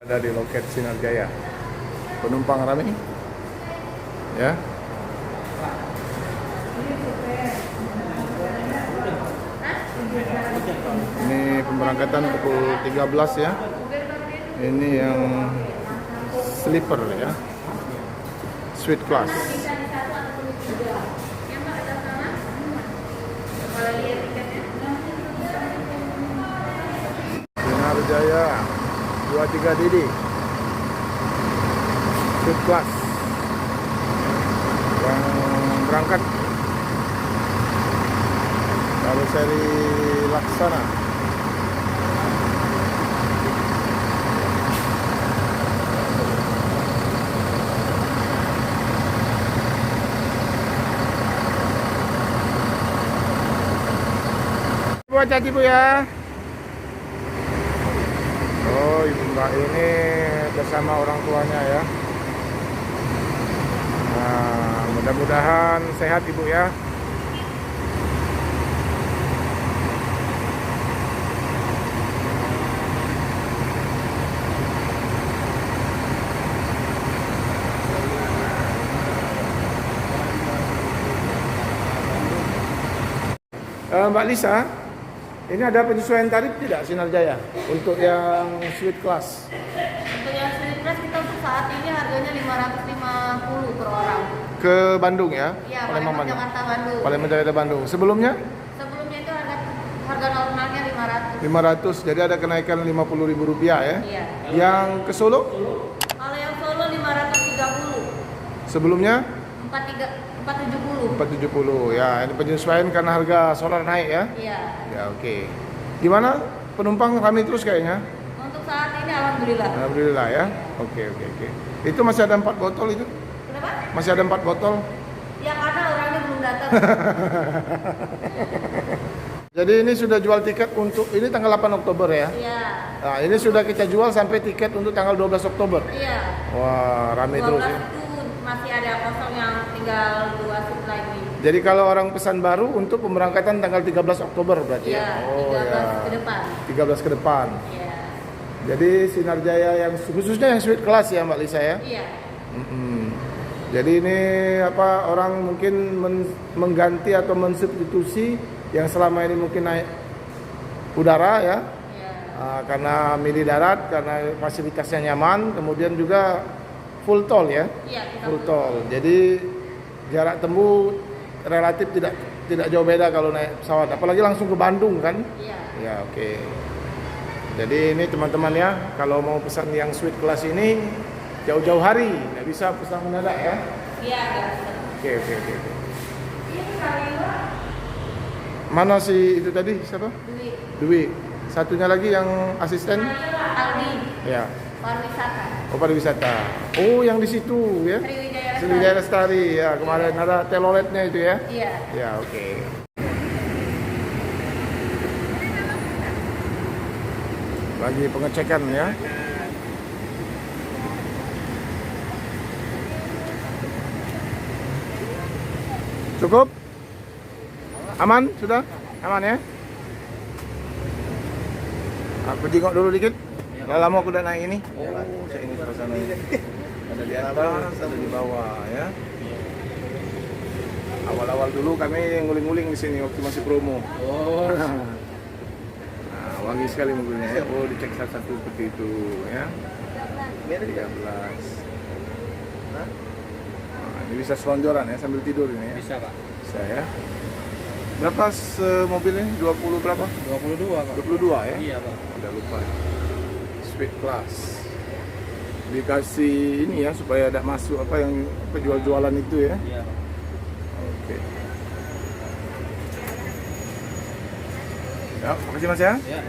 Ada di loket Sinar Jaya. Penumpang ramai ya. Ini pemberangkatan pukul 13 ya. Ini yang sleeper ya, suite class. Sinar Jaya 23 Didi suite class yang berangkat dari seri Laksana. Bu, hati-hati Bu ya. Oh, Ibu Mbak ini bersama orang tuanya ya. Nah, mudah-mudahan sehat Ibu ya. Mbak Lisa, ini ada penyesuaian tarif tidak Sinar Jaya untuk yang suite class? Untuk yang suite class kita untuk saat ini harganya 550 per orang. Ke Bandung ya? Iya, Palembang Jakarta Bandung. Palembang Jakarta Bandung. Sebelumnya? Sebelumnya itu harga normalnya 500. 500. Jadi ada kenaikan Rp50.000 ya? Iya. Yang ke Solo? Kalau yang Solo 530. Sebelumnya? 470. 470. Ya, ini penyesuaian karena harga solar naik ya? Iya. Ya, oke. Gimana? Penumpang ramai terus kayaknya? Untuk saat ini alhamdulillah. Alhamdulillah ya. Oke. Itu masih ada 4 botol itu? Kenapa? Masih ada 4 botol? Ya karena orangnya belum datang. Jadi ini sudah jual tiket untuk ini tanggal 8 Oktober ya? Iya. Nah, ini sudah kita jual sampai tiket untuk tanggal 12 Oktober. Iya. Wah, ramai 12 terus ya. itu masih ada kosong yang tinggal 2 seat lagi. Jadi kalau orang pesan baru untuk pemberangkatan tanggal 13 Oktober berarti Iya, ya? 13 ke depan. 13 ke depan. Iya. Jadi Sinar Jaya yang khususnya yang suite class ya Mbak Lisa ya? Iya. Jadi ini apa, orang mungkin mengganti atau mensubstitusi yang selama ini mungkin naik udara ya? Iya. Karena milih darat, karena fasilitasnya nyaman, kemudian juga full tol ya? Iya, kita Full tol. Jadi jarak tempuh relatif tidak jauh beda kalau naik pesawat, apalagi langsung ke Bandung kan? Iya. Ya, oke. Jadi ini teman-teman ya, kalau mau pesan yang suite class ini jauh-jauh hari, nggak bisa pesan mendadak ya? Iya, Oke. Ini kali Mana si itu tadi siapa? Dwi. Dwi. Satunya lagi yang asisten? Aldi. Ya. Pariwisata. Oh, pariwisata. Oh, yang di situ ya? Sriwijaya Lestari ya, kemarin ada teloletnya itu ya? Iya. Ya, oke. Lagi pengecekan ya. Cukup? Aman? Sudah? Aman ya? Aku jengok dulu dikit. Udah lama aku udah naik ini. Oh, saya ini suasana. Ada di atas, ada di bawah ya. Awal-awal dulu kami nguling-nguling di sini waktu masih promo. Oh. Nah, wangi sekali mobilnya ya. Oh, dicek satu-satu seperti itu ya. Ini ada 13. Nah, ini bisa selonjoran ya sambil tidur ini ya. Bisa Pak. Bisa ya. Berapa mobilnya? 20 berapa? 22 Pak. 22 ya? Iya Pak. Udah lupa. Suite class. Dikasih ini ya supaya ada masuk apa yang jual-jualan itu ya. Iya Pak. Oke. Ya, makasih Mas ya. Ya.